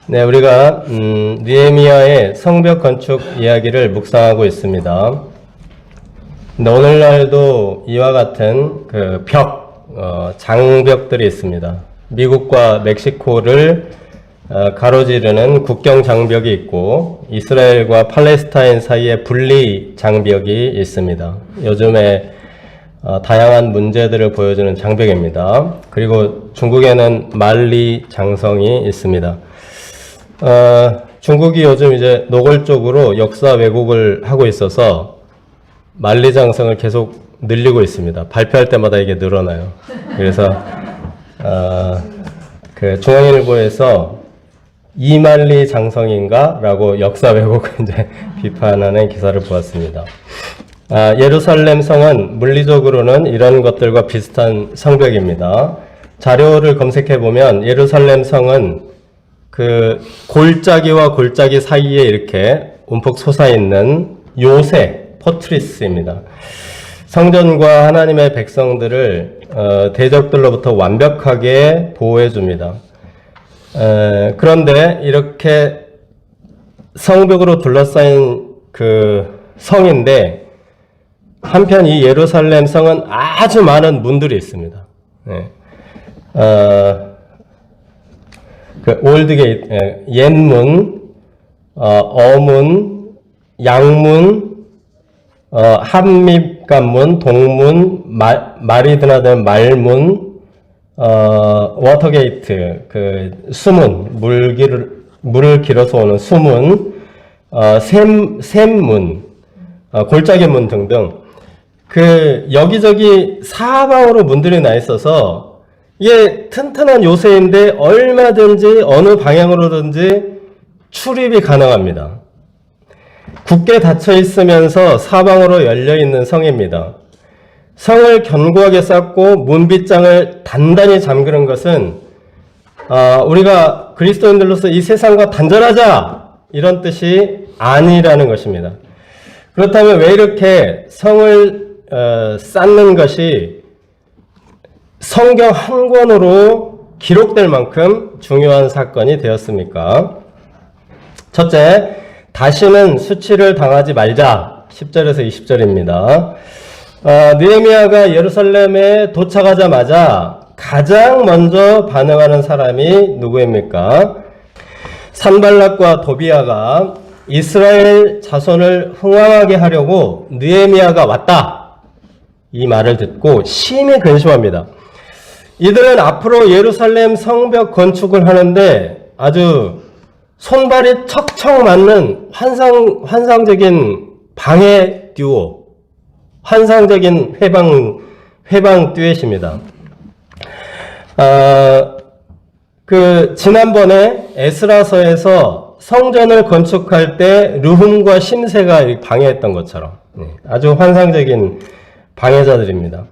네, 우리가 느헤미야의 성벽 건축 이야기를 묵상하고 있습니다. 근데 오늘날도 이와 같은 그 장벽들이 있습니다. 미국과 멕시코를 가로지르는 국경 장벽이 있고 이스라엘과 팔레스타인 사이에 분리 장벽이 있습니다. 요즘에 다양한 문제들을 보여주는 장벽입니다. 그리고 중국에는 만리 장성이 있습니다. 중국이 요즘 이제 노골적으로 역사 왜곡을 하고 있어서 만리장성을 계속 늘리고 있습니다. 발표할 때마다 이게 늘어나요. 그래서 그 중앙일보에서 이만리 장성인가? 라고 역사 왜곡을 이제 비판하는 기사를 보았습니다. 예루살렘 성은 물리적으로는 이런 것들과 비슷한 성벽입니다. 자료를 검색해 보면 예루살렘 성은 그 골짜기와 골짜기 사이에 이렇게 움푹 솟아있는 요새, 포트리스입니다. 성전과 하나님의 백성들을 대적들로부터 완벽하게 보호해 줍니다. 그런데 이렇게 성벽으로 둘러싸인 그 성인데 한편 이 예루살렘 성은 아주 많은 문들이 있습니다. 네. 그 올드게이트, 옛문, 어문, 양문, 한립관문, 동문, 말이 드나드는 말문, 워터게이트, 그 수문, 물을 길어서 오는 수문, 샘문, 골짜기 문 등등 그 여기저기 사방으로 문들이 나 있어서 이게 튼튼한 요새인데 얼마든지 어느 방향으로든지 출입이 가능합니다. 굳게 닫혀 있으면서 사방으로 열려 있는 성입니다. 성을 견고하게 쌓고 문빗장을 단단히 잠그는 것은 우리가 그리스도인들로서 이 세상과 단절하자 이런 뜻이 아니라는 것입니다. 그렇다면 왜 이렇게 성을 쌓는 것이 성경 한 권으로 기록될 만큼 중요한 사건이 되었습니까? 첫째, 다시는 수치를 당하지 말자. 10절에서 20절입니다. 느헤미야가 예루살렘에 도착하자마자 가장 먼저 반응하는 사람이 누구입니까? 산발락과 도비아가 이스라엘 자손을 흥왕하게 하려고 느헤미야가 왔다. 이 말을 듣고 심히 근심합니다. 이들은 앞으로 예루살렘 성벽 건축을 하는데 아주 손발이 척척 맞는 환상적인 방해 듀오, 환상적인 회방 듀엣입니다. 지난번에 에스라서에서 성전을 건축할 때 르훔과 심세가 방해했던 것처럼 아주 환상적인 방해자들입니다.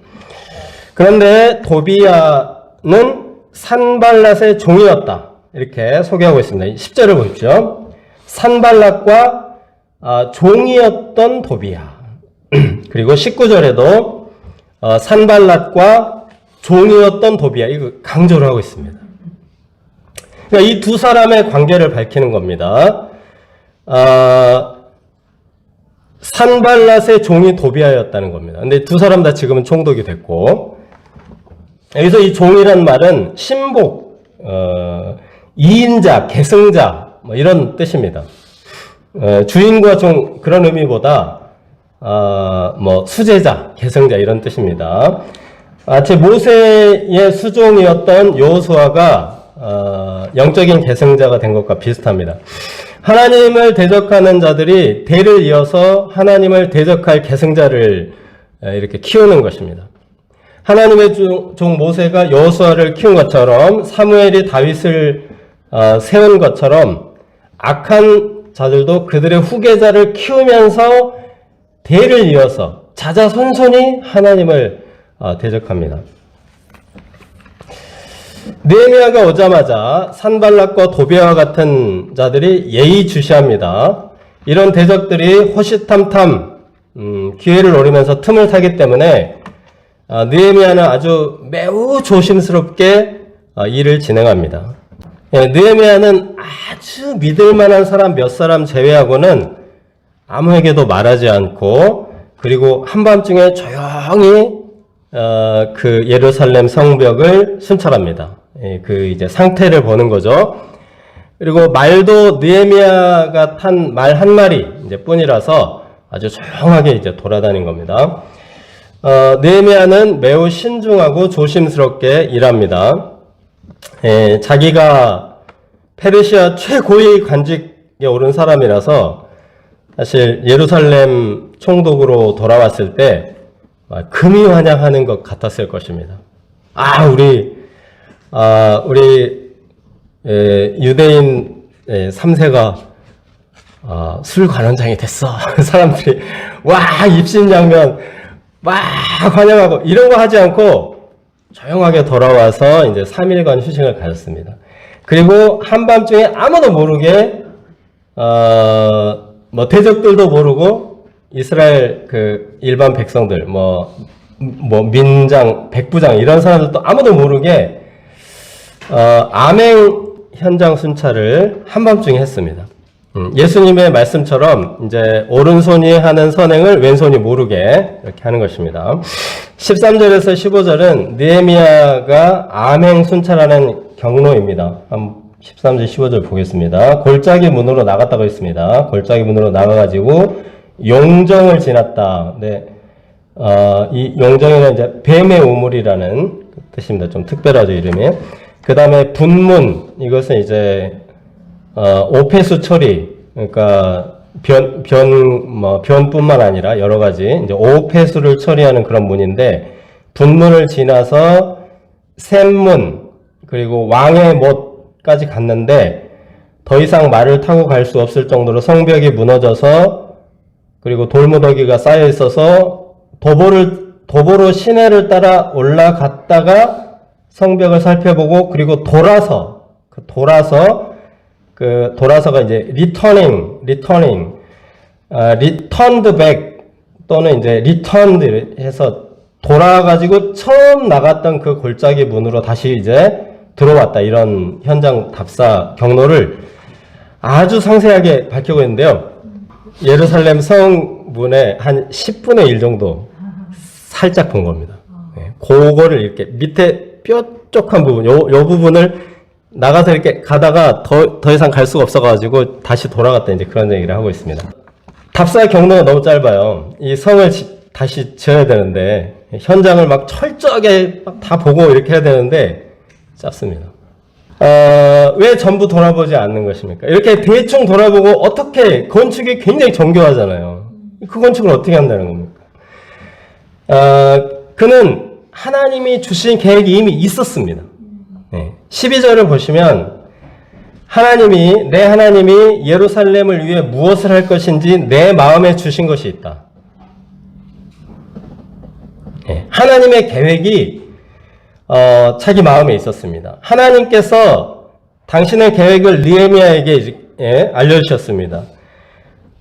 그런데 도비아는 산발랏의 종이었다. 이렇게 소개하고 있습니다. 10절을 보십시오. 산발랏과 종이었던 도비아. 그리고 19절에도 산발랏과 종이었던 도비아. 이거 강조를 하고 있습니다. 그러니까 이 두 사람의 관계를 밝히는 겁니다. 산발랏의 종이 도비아였다는 겁니다. 근데 두 사람 다 지금은 총독이 됐고, 여기서 이 종이란 말은 신복, 이인자, 계승자, 뭐 이런 뜻입니다. 주인과 종, 그런 의미보다, 수제자, 계승자, 이런 뜻입니다. 제 모세의 수종이었던 여호수아가, 영적인 계승자가 된 것과 비슷합니다. 하나님을 대적하는 자들이 대를 이어서 하나님을 대적할 계승자를 이렇게 키우는 것입니다. 하나님의 종 모세가 여호수아를 키운 것처럼 사무엘이 다윗을 세운 것처럼 악한 자들도 그들의 후계자를 키우면서 대를 이어서 자자손손이 하나님을 대적합니다. 느헤미야가 오자마자 산발락과 도비아와 같은 자들이 예의주시합니다. 이런 대적들이 호시탐탐 기회를 노리면서 틈을 타기 때문에 느헤미야는 아주 매우 조심스럽게 일을 진행합니다. 예, 느헤미야는 아주 믿을 만한 사람 몇 사람 제외하고는 아무에게도 말하지 않고, 그리고 한밤중에 조용히 그 예루살렘 성벽을 순찰합니다. 예, 그 이제 상태를 보는 거죠. 그리고 말도 느헤미야가 탄 말 한 마리 이제 뿐이라서 아주 조용하게 이제 돌아다닌 겁니다. 느헤미야는 매우 신중하고 조심스럽게 일합니다. 예, 자기가 페르시아 최고위 관직에 오른 사람이라서 사실 예루살렘 총독으로 돌아왔을 때 금이 환영하는 것 같았을 것입니다. 우리 유대인 3세가 술 관원장이 됐어. 사람들이 입신양면 막 환영하고 이런 거 하지 않고 조용하게 돌아와서 이제 3일간 휴식을 가졌습니다. 그리고 한밤중에 아무도 모르게 대적들도 모르고 이스라엘 그 일반 백성들 민장, 백부장 이런 사람들도 아무도 모르게 암행 현장 순찰을 한밤중에 했습니다. 예수님의 말씀처럼 이제 오른손이 하는 선행을 왼손이 모르게 이렇게 하는 것입니다. 13절에서 15절은 느헤미야가 암행 순찰하는 경로입니다. 13절 15절 보겠습니다. 골짜기 문으로 나갔다고 했습니다. 골짜기 문으로 나가가지고 용정을 지났다. 네. 이 용정에는 이제 뱀의 우물이라는 뜻입니다. 좀 특별하죠, 이름이. 그 다음에 분문, 이것은 이제 오폐수 처리, 그러니까 변뿐만 아니라 여러 가지 이제 오폐수를 처리하는 그런 문인데, 분문을 지나서 샘문, 그리고 왕의 못까지 갔는데 더 이상 말을 타고 갈 수 없을 정도로 성벽이 무너져서, 그리고 돌무더기가 쌓여 있어서 도보로 시내를 따라 올라갔다가 성벽을 살펴보고, 그리고 돌아서가 이제 returned back 또는 이제 returned 해서 돌아가지고 처음 나갔던 그 골짜기 문으로 다시 이제 들어왔다. 이런 현장 답사 경로를 아주 상세하게 밝히고 있는데요. 예루살렘 성문의 한 10분의 1 정도 살짝 본 겁니다. 네, 그거를 이렇게 밑에 뾰족한 부분, 요 부분을 나가서 이렇게 가다가 더 이상 갈 수가 없어가지고 다시 돌아갔다, 이제 그런 얘기를 하고 있습니다. 답사 경로가 너무 짧아요. 이 성을 다시 지어야 되는데, 현장을 막 철저하게 막 다 보고 이렇게 해야 되는데, 짧습니다. 왜 전부 돌아보지 않는 것입니까? 이렇게 대충 돌아보고 어떻게, 건축이 굉장히 정교하잖아요. 그 건축을 어떻게 한다는 겁니까? 그는 하나님이 주신 계획이 이미 있었습니다. 네. 12절을 보시면 내 하나님이 예루살렘을 위해 무엇을 할 것인지 내 마음에 주신 것이 있다. 네. 하나님의 계획이 자기 마음에 있었습니다. 하나님께서 당신의 계획을 느헤미야에게 알려주셨습니다.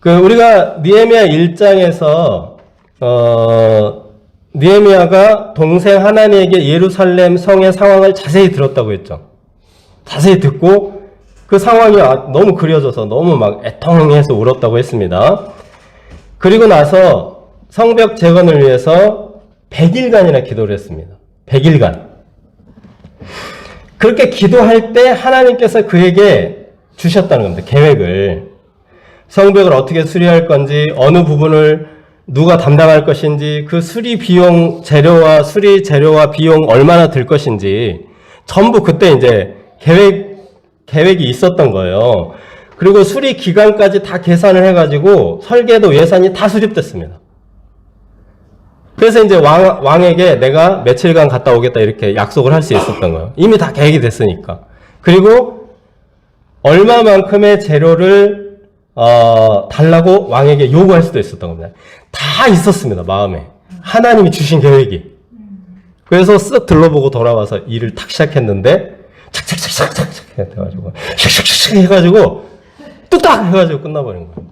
우리가 느헤미야 1장에서 느헤미야가 동생 하나니에게 예루살렘 성의 상황을 자세히 들었다고 했죠. 자세히 듣고 그 상황이 너무 그려져서 너무 막 애통해서 울었다고 했습니다. 그리고 나서 성벽 재건을 위해서 100일간이나 기도를 했습니다. 100일간. 그렇게 기도할 때 하나님께서 그에게 주셨다는 겁니다. 계획을. 성벽을 어떻게 수리할 건지, 어느 부분을 누가 담당할 것인지, 그 수리 재료와 비용 얼마나 들 것인지, 전부 그때 이제 계획이 있었던 거예요. 그리고 수리 기간까지 다 계산을 해가지고 설계도 예산이 다 수립됐습니다. 그래서 이제 왕에게 내가 며칠간 갔다 오겠다 이렇게 약속을 할 수 있었던 거예요. 이미 다 계획이 됐으니까. 그리고 얼마만큼의 재료를 달라고 왕에게 요구할 수도 있었던 겁니다. 다 있었습니다, 마음에. 하나님이 주신 계획이. 그래서 쓱 둘러보고 돌아와서 일을 탁 시작했는데, 착착착착착 해가지고, 샥샥샥 해가지고, 뚝딱 해가지고 끝나버린 거예요.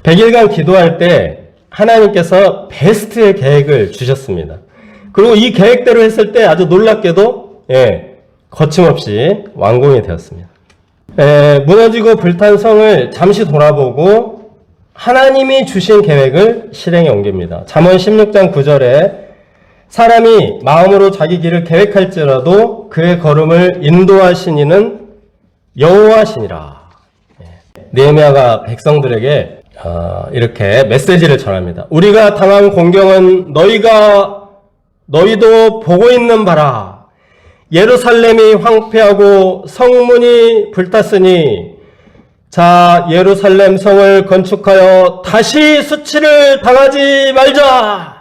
100일간 기도할 때 하나님께서 베스트의 계획을 주셨습니다. 그리고 이 계획대로 했을 때 아주 놀랍게도, 거침없이 완공이 되었습니다. 무너지고 불탄 성을 잠시 돌아보고 하나님이 주신 계획을 실행에 옮깁니다. 잠언 16장 9절에 사람이 마음으로 자기 길을 계획할지라도 그의 걸음을 인도하신 이는 여호와시니라. 느헤미야가 백성들에게 이렇게 메시지를 전합니다. 우리가 당한 공경은 너희도 보고 있는 바라. 예루살렘이 황폐하고 성문이 불탔으니 자 예루살렘 성을 건축하여 다시 수치를 당하지 말자.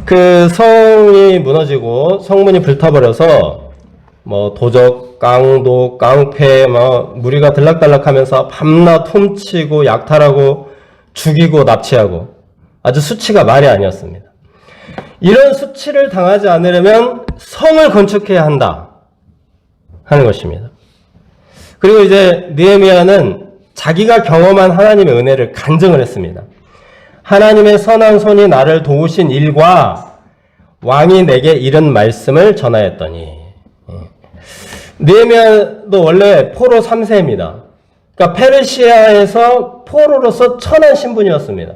그 성이 무너지고 성문이 불타버려서 뭐 도적, 깡독, 깡패, 무리가 들락달락하면서 밤낮 훔치고 약탈하고 죽이고 납치하고 아주 수치가 말이 아니었습니다. 이런 수치를 당하지 않으려면 성을 건축해야 한다 하는 것입니다. 그리고 이제 느헤미야는 자기가 경험한 하나님의 은혜를 간증을 했습니다. 하나님의 선한 손이 나를 도우신 일과 왕이 내게 이른 말씀을 전하였더니. 느헤미야도 원래 포로 3세입니다. 그러니까 페르시아에서 포로로서 천한 신분이었습니다.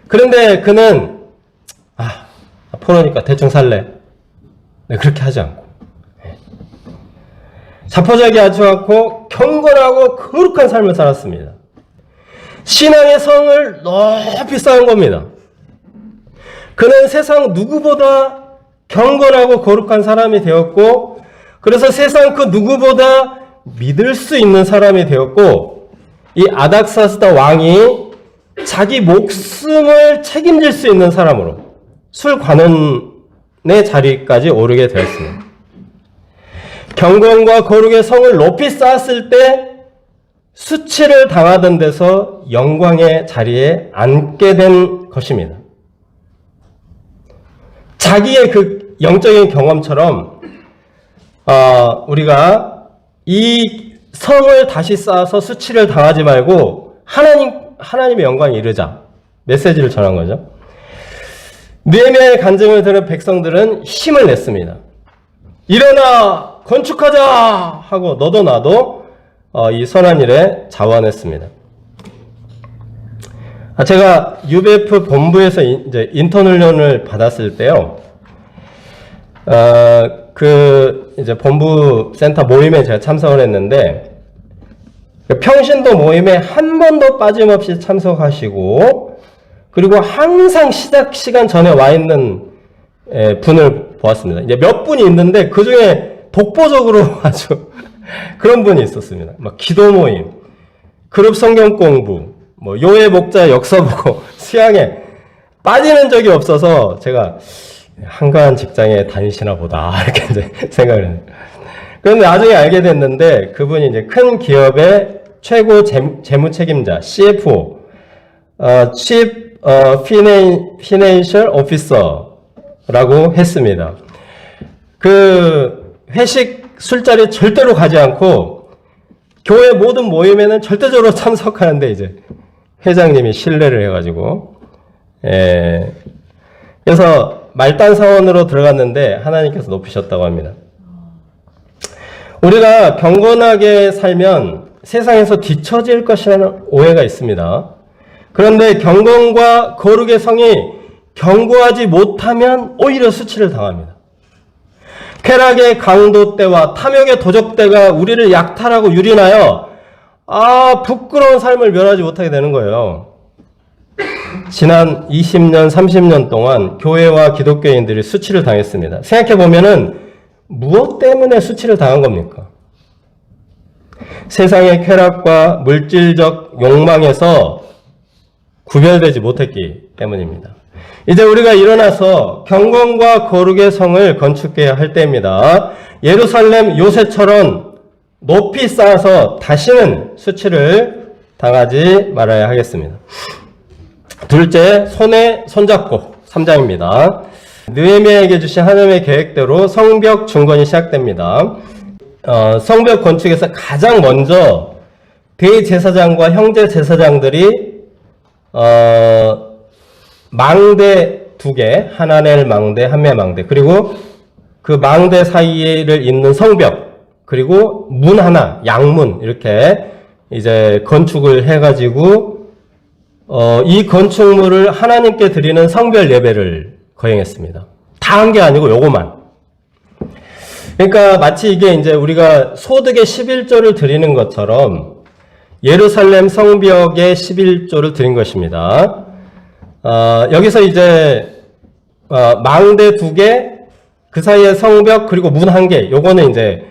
그런데 그는 포로니까 대충 살래. 네, 그렇게 하지 않고 자포자기 하지 않고 경건하고 거룩한 삶을 살았습니다. 신앙의 성을 높이 쌓은 겁니다. 그는 세상 누구보다 경건하고 거룩한 사람이 되었고 그래서 세상 그 누구보다 믿을 수 있는 사람이 되었고 이 아닥사스다 왕이 자기 목숨을 책임질 수 있는 사람으로 술 관원의 자리까지 오르게 되었습니다. 경건과 거룩의 성을 높이 쌓았을 때 수치를 당하던 데서 영광의 자리에 앉게 된 것입니다. 자기의 그 영적인 경험처럼 우리가 이 성을 다시 쌓아서 수치를 당하지 말고 하나님의 영광에 이르자 메시지를 전한 거죠. 느헤미야의 간증을 들은 백성들은 힘을 냈습니다. 일어나 건축하자 하고 너도 나도 이 선한 일에 자원했습니다. 제가 UBF 본부에서 이제 인턴 훈련을 받았을 때요. 이제 본부 센터 모임에 제가 참석을 했는데 평신도 모임에 한 번도 빠짐없이 참석하시고 그리고 항상 시작 시간 전에 와 있는 분을 보았습니다. 이제 몇 분이 있는데 그 중에 독보적으로 아주 그런 분이 있었습니다. 막 기도 모임, 그룹 성경 공부, 뭐 요해 목자 역사 보고 수양에 빠지는 적이 없어서 제가 한가한 직장에 다니시나 보다 이렇게 이제 생각을 했는데 그런데 나중에 알게 됐는데 그분이 이제 큰 기업의 최고 재무 책임자 CFO, Chief Financial Officer라고 했습니다. 그 회식 술자리 절대로 가지 않고 교회 모든 모임에는 절대적으로 참석하는데 이제 회장님이 신뢰를 해가지고 그래서 말단 사원으로 들어갔는데 하나님께서 높이셨다고 합니다. 우리가 경건하게 살면 세상에서 뒤처질 것이라는 오해가 있습니다. 그런데 경건과 거룩의 성이 견고하지 못하면 오히려 수치를 당합니다. 쾌락의 강도 때와 탐욕의 도적 때가 우리를 약탈하고 유린하여 부끄러운 삶을 멸하지 못하게 되는 거예요. 지난 20년, 30년 동안 교회와 기독교인들이 수치를 당했습니다. 생각해보면은 무엇 때문에 수치를 당한 겁니까? 세상의 쾌락과 물질적 욕망에서 구별되지 못했기 때문입니다. 이제 우리가 일어나서 경건과 거룩의 성을 건축해야 할 때입니다. 예루살렘 요새처럼 높이 쌓아서 다시는 수치를 당하지 말아야 하겠습니다. 둘째, 손에 손잡고 3장입니다. 느헤미야에게 주신 하나님의 계획대로 성벽 중건이 시작됩니다. 성벽 건축에서 가장 먼저 대제사장과 형제 제사장들이 망대 2개, 하나넬 망대, 한매 망대, 그리고 그 망대 사이를 잇는 성벽, 그리고 문 하나, 양문, 이렇게 이제 건축을 해가지고, 이 건축물을 하나님께 드리는 성별 예배를 거행했습니다. 다 한 게 아니고 요거만. 그러니까 마치 이게 이제 우리가 소득의 11조를 드리는 것처럼 예루살렘 성벽의 11조를 드린 것입니다. 여기서 이제 망대 2개, 그 사이에 성벽, 그리고 문 1개, 요거는 이제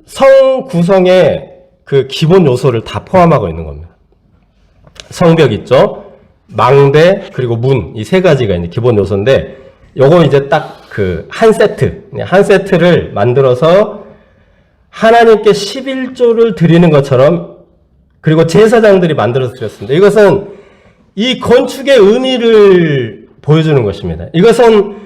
성 구성의 그 기본 요소를 다 포함하고 있는 겁니다. 성벽 있죠? 망대, 그리고 문, 이 세 가지가 이제 기본 요소인데, 요거 이제 딱 그 한 세트를 만들어서 하나님께 11조를 드리는 것처럼, 그리고 제사장들이 만들어서 드렸습니다. 이것은 이 건축의 의미를 보여주는 것입니다. 이것은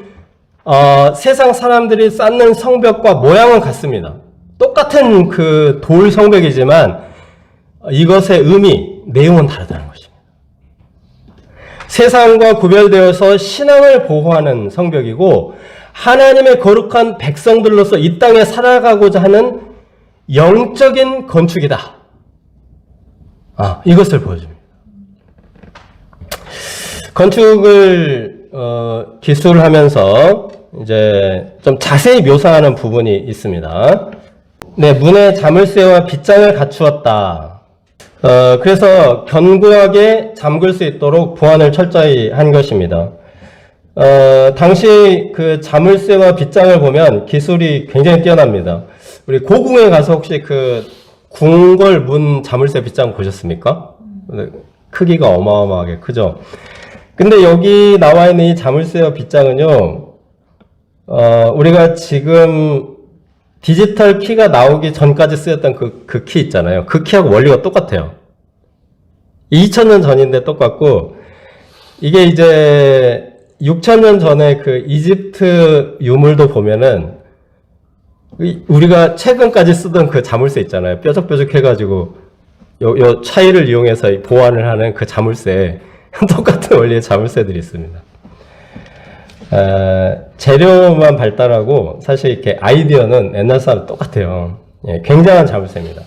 세상 사람들이 쌓는 성벽과 모양은 같습니다. 똑같은 그 돌 성벽이지만 이것의 의미, 내용은 다르다는 것입니다. 세상과 구별되어서 신앙을 보호하는 성벽이고, 하나님의 거룩한 백성들로서 이 땅에 살아가고자 하는 영적인 건축이다. 이것을 보여줍니다. 건축을 기술하면서 이제 좀 자세히 묘사하는 부분이 있습니다. 네, 문에 자물쇠와 빗장을 갖추었다. 그래서 견고하게 잠글 수 있도록 보안을 철저히 한 것입니다. 당시 그 자물쇠와 빗장을 보면 기술이 굉장히 뛰어납니다. 우리 고궁에 가서 혹시 그 궁궐 문 자물쇠 빗장 보셨습니까? 크기가 어마어마하게 크죠. 근데 여기 나와 있는 이 자물쇠와 빗장은요, 우리가 지금 디지털 키가 나오기 전까지 쓰였던 그 키 있잖아요. 그 키하고 원리가 똑같아요. 2000년 전인데 똑같고, 이게 이제 6000년 전에 그 이집트 유물도 보면은, 우리가 최근까지 쓰던 그 자물쇠 있잖아요. 뾰족뾰족 해가지고, 요 차이를 이용해서 보완을 하는 그 자물쇠, 똑같은 원리의 자물쇠들이 있습니다. 재료만 발달하고 사실 이렇게 아이디어는 옛날 사람 똑같아요. 예, 굉장한 자물쇠입니다.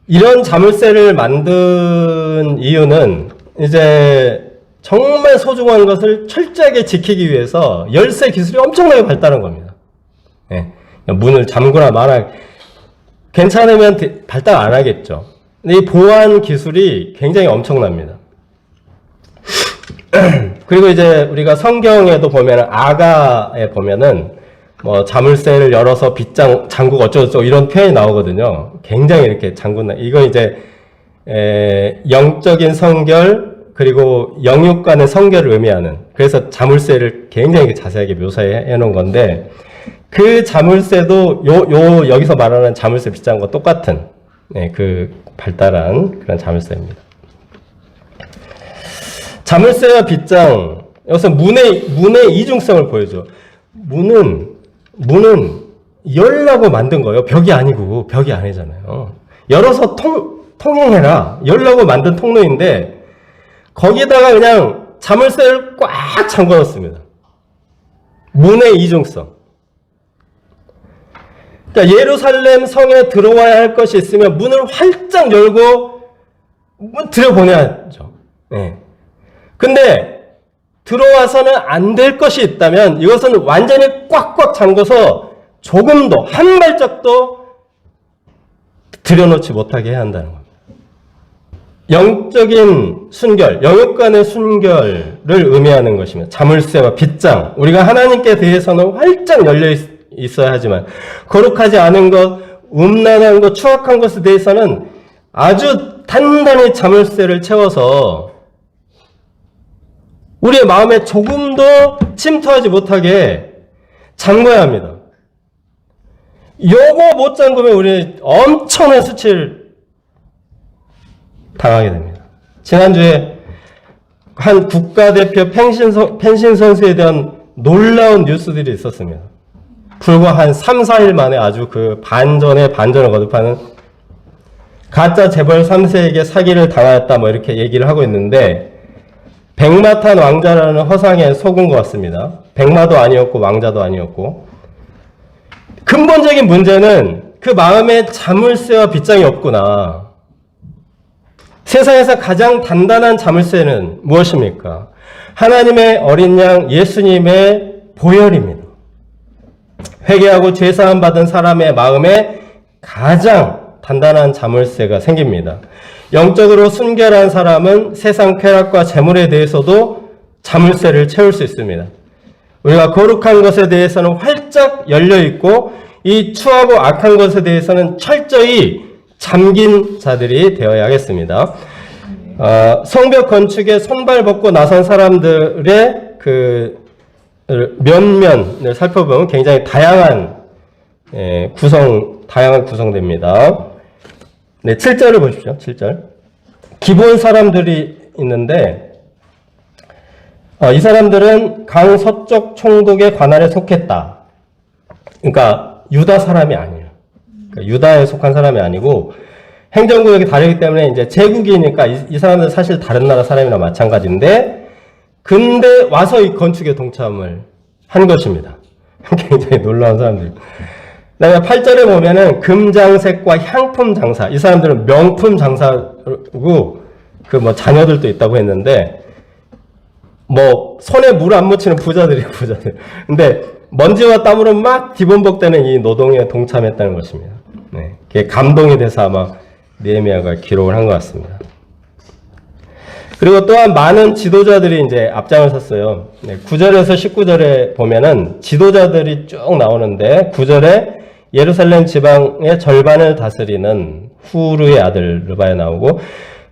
이런 자물쇠를 만든 이유는 이제 정말 소중한 것을 철저하게 지키기 위해서 열쇠 기술이 엄청나게 발달한 겁니다. 예, 문을 잠그나 마나 괜찮으면 발달 안 하겠죠. 근데 이 보안 기술이 굉장히 엄청납니다. 그리고 이제 우리가 성경에도 보면은 아가에 보면은 뭐 자물쇠를 열어서 빗장 잠그고 어쩌고저쩌고 이런 표현이 나오거든요. 굉장히 이렇게 잠그나. 이건 이제 영적인 성결 그리고 영육 간의 성결을 의미하는, 그래서 자물쇠를 굉장히 자세하게 묘사해 놓은 건데, 그 자물쇠도 여기서 말하는 자물쇠 빗장과 똑같은 그 발달한 그런 자물쇠입니다. 자물쇠와 빗장, 여기서 문의 이중성을 보여줘. 문은 열라고 만든 거예요. 벽이 아니잖아요. 열어서 통행해라. 열라고 만든 통로인데, 거기다가 그냥 자물쇠를 꽉 잠궈 놓습니다. 문의 이중성. 그러니까 예루살렘 성에 들어와야 할 것이 있으면 문을 활짝 열고 들여보내야죠. 네. 근데 들어와서는 안 될 것이 있다면 이것은 완전히 꽉꽉 잠궈서 조금도 한 발짝도 들여놓지 못하게 해야 한다는 겁니다. 영적인 순결, 영육 간의 순결을 의미하는 것입니다. 자물쇠와 빗장, 우리가 하나님께 대해서는 활짝 열려 있어야 하지만 거룩하지 않은 것, 음란한 것, 추악한 것에 대해서는 아주 단단히 자물쇠를 채워서 우리의 마음에 조금도 침투하지 못하게 잠궈야 합니다. 요거 못 잠그면 우리 엄청난 수치를 당하게 됩니다. 지난주에 한 국가대표 펜싱 선수에 대한 놀라운 뉴스들이 있었습니다. 불과 한 3, 4일 만에 아주 그 반전을 거듭하는 가짜 재벌 3세에게 사기를 당하였다 뭐 이렇게 얘기를 하고 있는데, 백마탄 왕자라는 허상에 속은 것 같습니다. 백마도 아니었고 왕자도 아니었고, 근본적인 문제는 그 마음에 자물쇠와 빗장이 없구나. 세상에서 가장 단단한 자물쇠는 무엇입니까? 하나님의 어린 양 예수님의 보혈입니다. 회개하고 죄사함 받은 사람의 마음에 가장 단단한 자물쇠가 생깁니다. 영적으로 순결한 사람은 세상 쾌락과 재물에 대해서도 자물쇠를 채울 수 있습니다. 우리가 거룩한 것에 대해서는 활짝 열려있고 이 추하고 악한 것에 대해서는 철저히 잠긴 자들이 되어야 하겠습니다. 성벽 건축에 손발 벗고 나선 사람들의 그 면면을 살펴보면 굉장히 다양한 구성됩니다. 네, 7절을 보십시오. 7절. 기본 사람들이 있는데 이 사람들은 강서쪽 총독의 관할에 속했다. 그러니까 유다 사람이 아니에요. 그러니까 유다에 속한 사람이 아니고 행정구역이 다르기 때문에 이제 제국이니까 이 사람들은 사실 다른 나라 사람이나 마찬가지인데 근데 와서 이 건축에 동참을 한 것입니다. 굉장히 놀라운 사람들. 그다음에 8절에 보면은 금장색과 향품 장사. 이 사람들은 명품 장사고 그 뭐 자녀들도 있다고 했는데 뭐 손에 물 안 묻히는 부자들이에요, 부자들. 근데 먼지와 땀으로 막 뒤범벅되는 이 노동에 동참했다는 것입니다. 네, 그게 감동이 돼서 아마 느헤미야가 기록을 한 것 같습니다. 그리고 또한 많은 지도자들이 이제 앞장을 섰어요. 네, 9절에서 19절에 보면은 지도자들이 쭉 나오는데 9절에 예루살렘 지방의 절반을 다스리는 후르의 아들 르바야 나오고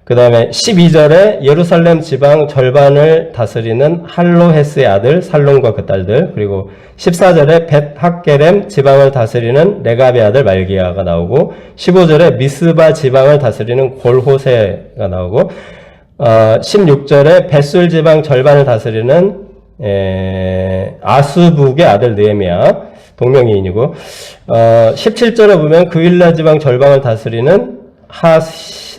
그 다음에 12절에 예루살렘 지방 절반을 다스리는 할로헤스의 아들 살론과 그 딸들, 그리고 14절에 벳학게렘 지방을 다스리는 레갑의 아들 말기야가 나오고 15절에 미스바 지방을 다스리는 골호세가 나오고 16절에 벳술 지방 절반을 다스리는 아수북의 아들 느헤미야 동명이인이고 17절에 보면 그윌라 지방 절반을 다스리는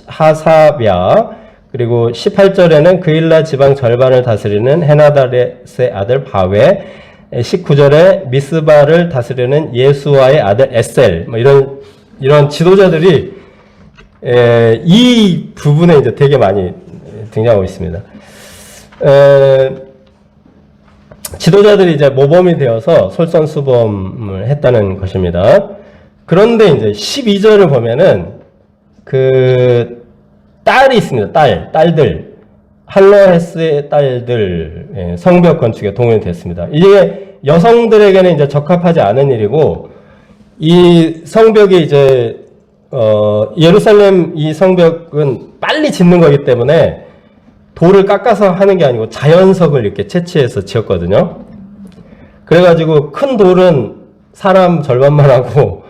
하사랴, 그리고 18절에는 그일라 지방 절반을 다스리는 헤나다렛의 아들 바웨, 19절에 미스바를 다스리는 예수와의 아들 에셀, 뭐 이런 지도자들이 이 부분에 이제 되게 많이 등장하고 있습니다. 지도자들이 이제 모범이 되어서 솔선수범을 했다는 것입니다. 그런데 이제 12절을 보면은 그 딸이 있습니다. 딸들. 할로헤스의 딸들 성벽 건축에 동원이 됐습니다. 이게 여성들에게는 이제 적합하지 않은 일이고 이 성벽이 이제 예루살렘 이 성벽은 빨리 짓는 거기 때문에 돌을 깎아서 하는 게 아니고 자연석을 이렇게 채취해서 지었거든요. 그래가지고 큰 돌은 사람 절반만 하고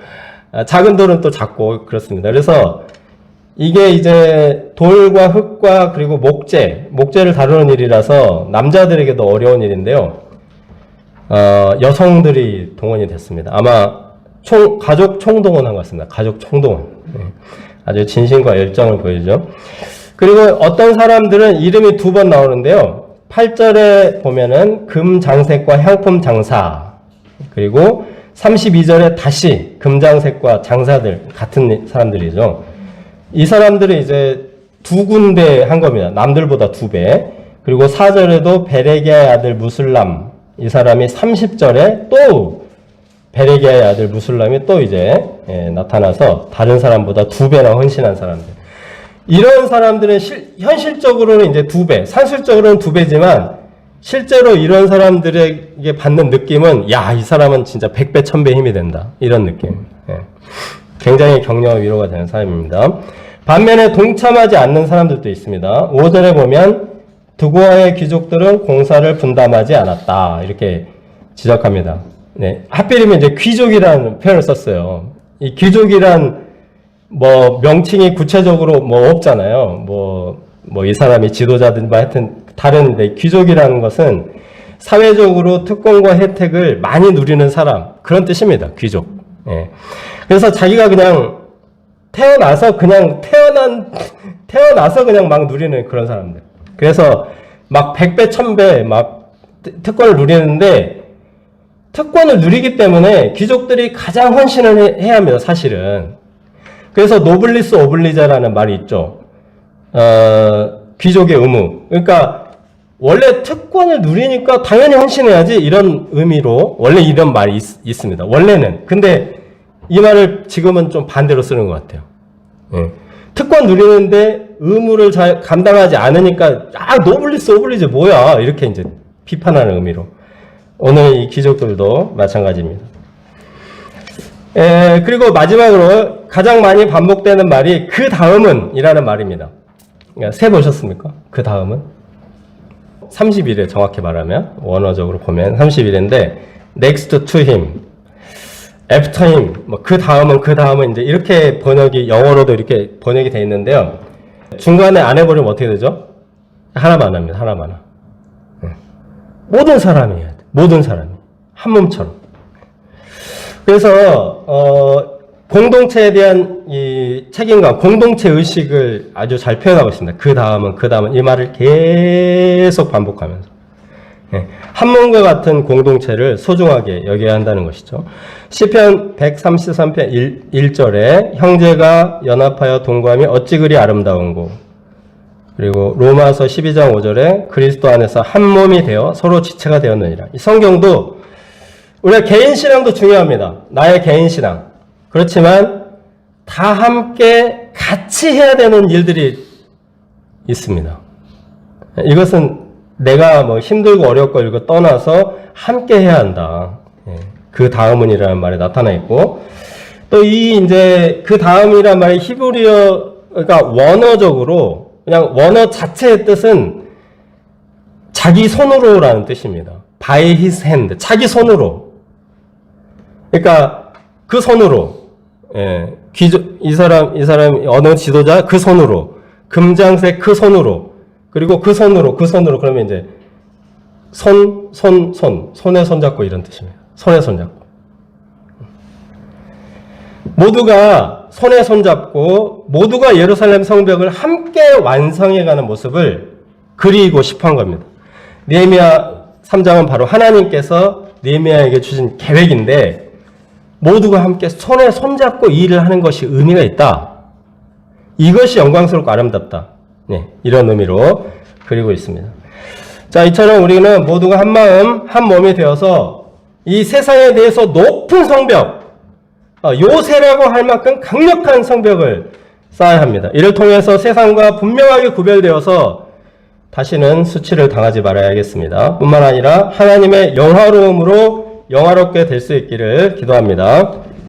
작은 돌은 또 작고 그렇습니다. 그래서 이게 이제 돌과 흙과 그리고 목재를 다루는 일이라서 남자들에게도 어려운 일인데요. 여성들이 동원이 됐습니다. 아마 가족 총동원한 것 같습니다. 가족 총동원. 아주 진심과 열정을 보여주죠. 그리고 어떤 사람들은 이름이 2번 나오는데요. 8절에 보면은 금장색과 향품 장사, 그리고 32절에 다시 금장색과 장사들 같은 사람들이죠. 이 사람들은 이제 2군데 한 겁니다. 남들보다 2배. 그리고 4절에도 베레기야의 아들 무슬람, 이 사람이 30절에 또 베레기야의 아들 무슬람이 또 이제 나타나서 다른 사람보다 2배나 헌신한 사람들. 이런 사람들은 현실적으로는 이제 2배, 산술적으로는 2배지만 실제로 이런 사람들에게 받는 느낌은 야, 이 사람은 진짜 100배, 1000배 힘이 된다. 이런 느낌. 굉장히 격려와 위로가 되는 사람입니다. 반면에 동참하지 않는 사람들도 있습니다. 5절에 보면 드고아의 귀족들은 공사를 분담하지 않았다. 이렇게 지적합니다. 네, 하필이면 이제 귀족이라는 표현을 썼어요. 이 귀족이란 뭐 명칭이 구체적으로 뭐 없잖아요. 뭐 이 사람이 지도자든 뭐 하여튼 다른데 귀족이라는 것은 사회적으로 특권과 혜택을 많이 누리는 사람, 그런 뜻입니다. 귀족. 예. 그래서 자기가 그냥 태어나서 그냥 막 누리는 그런 사람들. 그래서 막 100배, 1000배 막 특권을 누리는데 특권을 누리기 때문에 귀족들이 가장 헌신을 해야 합니다, 사실은. 그래서 노블리스 오블리자라는 말이 있죠. 귀족의 의무. 그러니까 원래 특권을 누리니까 당연히 헌신해야지, 이런 의미로 원래 이런 말이 있습니다. 원래는. 근데 이 말을 지금은 좀 반대로 쓰는 것 같아요. 예. 특권 누리는데 의무를 잘 감당하지 않으니까 노블리스 오블리제 뭐야, 이렇게 이제 비판하는 의미로. 오늘 이 귀족들도 마찬가지입니다. 그리고 마지막으로 가장 많이 반복되는 말이 그 다음은 이라는 말입니다. 세 보셨습니까? 그 다음은 30일에 정확히 말하면 원어적으로 보면 30일인데 next to him, after him, 뭐 그 다음은 이제 이렇게 번역이 영어로도 이렇게 번역이 되어 있는데요. 중간에 안 해버리면 어떻게 되죠? 하나만 합니다. 하나만. 모든 사람이 해야 돼. 모든 사람이 한 몸처럼. 그래서 공동체에 대한 이 책임감, 공동체 의식을 아주 잘 표현하고 있습니다. 그 다음은 이 말을 계속 반복하면서 한 몸과 같은 공동체를 소중하게 여겨야 한다는 것이죠. 시편 133편 1절에 형제가 연합하여 동거함이 어찌 그리 아름다운고, 그리고 로마서 12장 5절에 그리스도 안에서 한 몸이 되어 서로 지체가 되었느니라. 이 성경도 우리가 개인 신앙도 중요합니다. 나의 개인 신앙. 그렇지만 다 함께 같이 해야 되는 일들이 있습니다. 이것은 내가 뭐 힘들고 어렵고 이거 떠나서 함께 해야 한다. 그 다음은이라는 말에 나타나 있고, 또 이 이제 그 다음이라는 말이 히브리어가 원어적으로 그냥 원어 자체의 뜻은 자기 손으로라는 뜻입니다. by his hand, 자기 손으로. 그러니까 그 손으로, 이 사람 어느 지도자 그 손으로, 금장색 그 손으로, 그리고 그 손으로 그러면 이제 손에 손잡고 이런 뜻입니다. 손에 손잡고. 모두가 손에 손잡고 모두가 예루살렘 성벽을 함께 완성해가는 모습을 그리고 싶어 한 겁니다. 느헤미야 3장은 바로 하나님께서 느헤미야에게 주신 계획인데, 모두가 함께 손에 손잡고 이 일을 하는 것이 의미가 있다. 이것이 영광스럽고 아름답다. 이런 의미로 그리고 있습니다. 자, 이처럼 우리는 모두가 한 마음, 한 몸이 되어서 이 세상에 대해서 높은 성벽, 요새라고 할 만큼 강력한 성벽을 쌓아야 합니다. 이를 통해서 세상과 분명하게 구별되어서 다시는 수치를 당하지 말아야겠습니다. 뿐만 아니라 하나님의 영화로움으로 영화롭게 될 수 있기를 기도합니다.